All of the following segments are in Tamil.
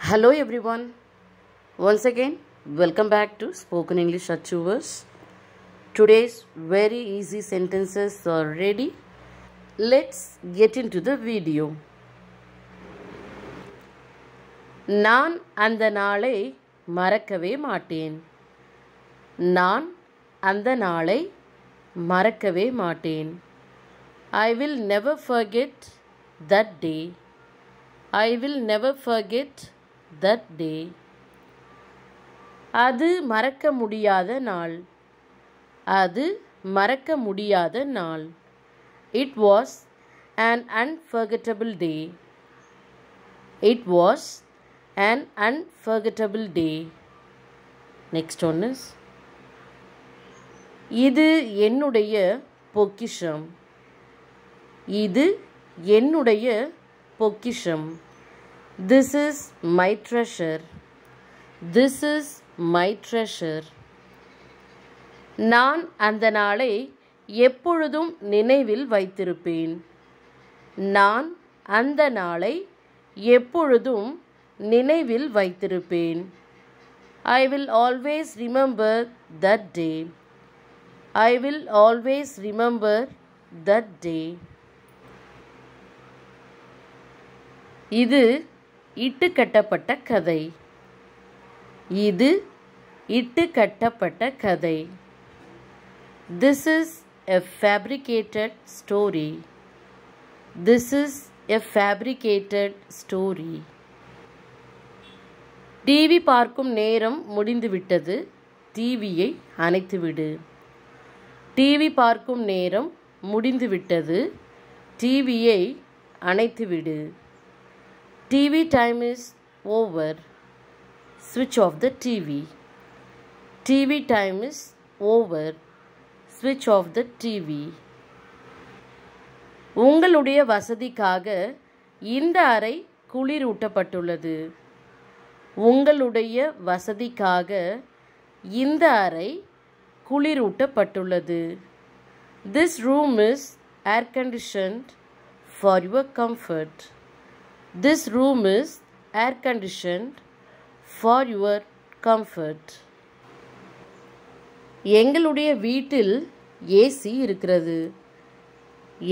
Hello everyone. Once again, welcome back to Spoken English Achievers. Today's very easy sentences are ready. Let's get into the video. நான் அந்த நாளை மறக்கவே மாட்டேன். நான் அந்த நாளை மறக்கவே மாட்டேன். I will never forget that day. I will never forget that day. அது மறக்க முடியாத நாள். அது மறக்க முடியாத நாள். It was an unforgettable day. It was an unforgettable day. Next one is இது என்னுடைய பொக்கிஷம். இது என்னுடைய பொக்கிஷம். This is my treasure. This is my treasure. நான் அந்த நாளை எப்பொழுதும் நினைவில் வைத்திருப்பேன். நான் அந்த நாளை எப்பொழுதும் நினைவில் வைத்திருப்பேன். I will always remember that day. I will always remember that day. இது இட்டுக்கட்டப்பட்ட கதை. இது இட்டுக்கட்டப்பட்ட கதை. This is a fabricated story. This is a fabricated story. TV பார்க்கும் நேரம் முடிந்துவிட்டது. டிவியை அணைத்துவிடு. டிவி பார்க்கும் நேரம் முடிந்துவிட்டது. டிவியை அணைத்துவிடு. TV time is over. Switch off the TV. TV time is over. Switch off the TV. உங்களுடைய வசதிக்காக இந்த அறை குளிரூட்டப்பட்டுள்ளது. உங்களுடைய வசதிக்காக இந்த அறை குளிரூட்டப்பட்டுள்ளது. This room is air conditioned for your comfort. This room is air conditioned for your comfort. எங்களுடைய வீட்டில் ஏசி இருக்கிறது.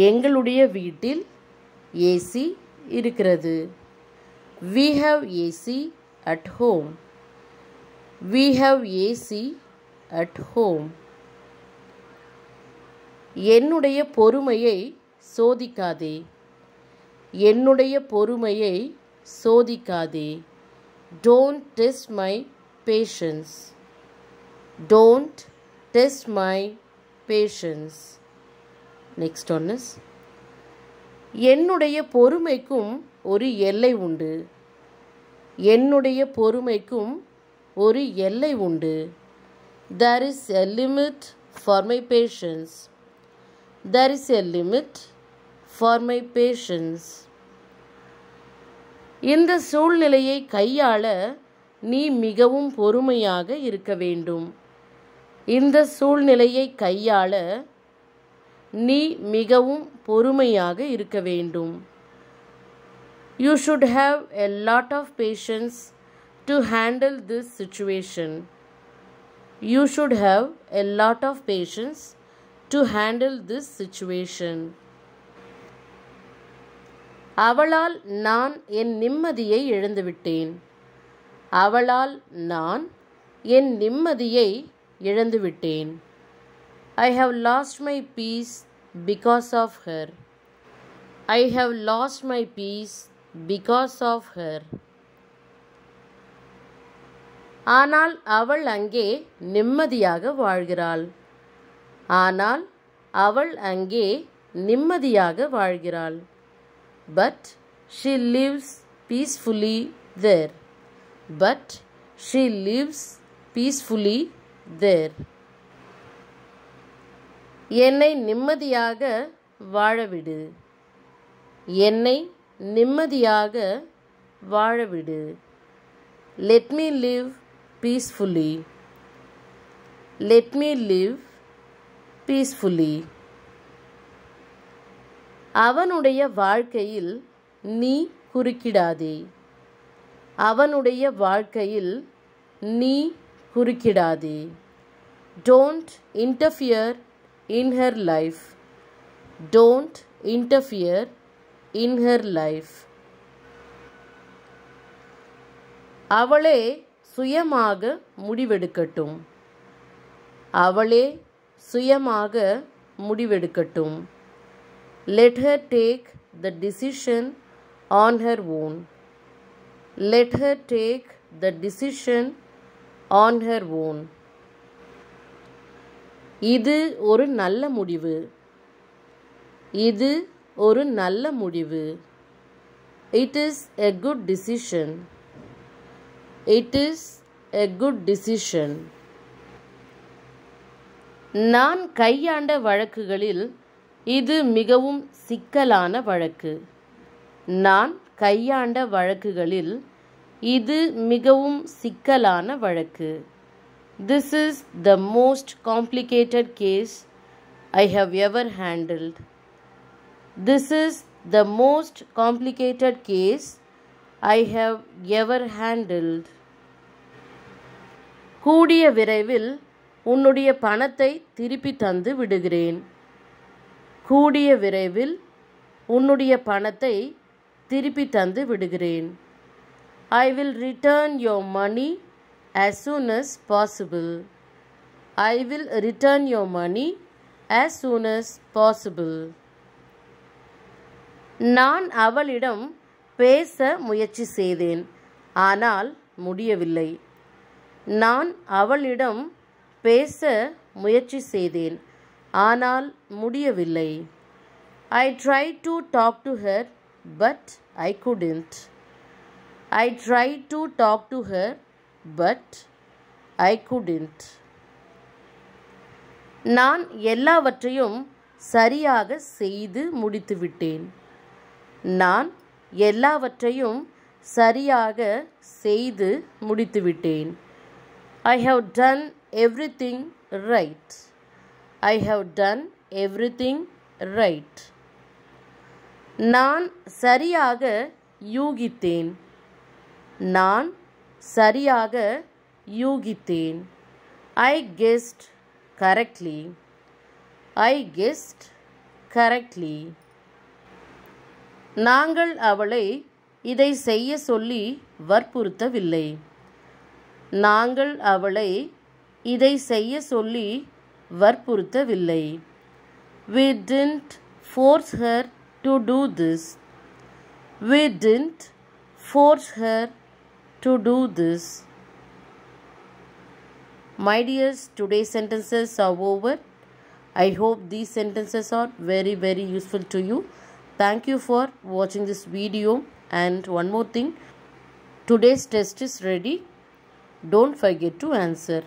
எங்களுடைய வீட்டில் ஏசி இருக்கிறது. We have AC at home. We have AC at home. என்னுடைய பொறுமையை சோதிக்காதே. என்னுடைய பொறுமையை சோதிக்காதே. Don't test my patience. Don't test my patience. Next one is என்னுடைய பொறுமைக்கும் ஒரு எல்லை உண்டு. என்னுடைய பொறுமைக்கும் ஒரு எல்லை உண்டு. There is a limit for my patience. There is a limit for my patience. இந்த சூழ்நிலையை கையாள நீ மிகவும் பொறுமையாக இருக்க வேண்டும். இந்த சூழ்நிலையை கையாள நீ மிகவும் பொறுமையாக இருக்க வேண்டும். You should have a lot of patience to handle this situation. You should have a lot of patience to handle this situation. அவளால் நான் என் நிம்மதியை இழந்துவிட்டேன். அவளால் நான் என் நிம்மதியை இழந்துவிட்டேன். I have lost my peace because of her. I have lost my peace because of her. ஆனால் அவள் அங்கே நிம்மதியாக வாழ்கிறாள். ஆனால் அவள் அங்கே நிம்மதியாக வாழ்கிறாள். But she lives peacefully there. But she lives peacefully there. என்னை நிம்மதியாக வாழவிடு. என்னை நிம்மதியாக வாழவிடு. Let me live peacefully. Let me live peacefully. அவனுடைய வாழ்க்கையில் நீ குறுக்கிடாதே. அவனுடைய வாழ்க்கையில் நீ குறுக்கிடாதே. Don't interfere in her life. Don't interfere in her life. அவளே சுயமாக முடிவெடுக்கட்டும். அவளே சுயமாக முடிவெடுக்கட்டும். Let her take the decision on her own. Let her take the decision on her own. இது ஒரு நல்ல முடிவு. இது ஒரு நல்ல முடிவு. It is a good decision. It is a good decision. நான் கையாண்ட வழக்குகளில் இது மிகவும் சிக்கலான வழக்கு. நான் கையாண்ட வழக்குகளில் இது மிகவும் சிக்கலான வழக்கு. This is the most complicated case I have ever handled. This is the most complicated case I have ever handled. கூடிய விரைவில் உன்னுடைய பணத்தை திருப்பி தந்து விடுகிறேன். கூடிய விரைவில் உன்னுடைய பணத்தை திருப்பி தந்து விடுகிறேன். I will return your money as soon as possible. I will return your money as soon as possible. நான் அவளிடம் பேச முயற்சி செய்தேன், ஆனால் முடியவில்லை. நான் அவளிடம் பேச முயற்சி செய்தேன், ஆனால் முடியவில்லை. I tried to talk to her, but I couldn't. I tried to talk to her, but I couldn't. நான் எல்லாவற்றையும் சரியாக செய்து முடித்துவிட்டேன். நான் எல்லாவற்றையும் சரியாக செய்து முடித்துவிட்டேன். I have done everything right. I have done everything right. நான் சரியாக யூகித்தேன். நான் சரியாக யூகித்தேன். I guessed correctly. I guessed correctly. நாங்கள் அவளை இதை செய்ய சொல்லி வற்புறுத்தவில்லை. நாங்கள் அவளை இதை செய்ய சொல்லி வற்புறுத்தவில்லை. We didn't force her to do this. We didn't force her to do this. My dears, today's sentences are over. I hope these sentences are very, very useful to you. Thank you for watching this video. And one more thing, today's test is ready. Don't forget to answer.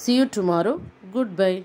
See you tomorrow. Goodbye.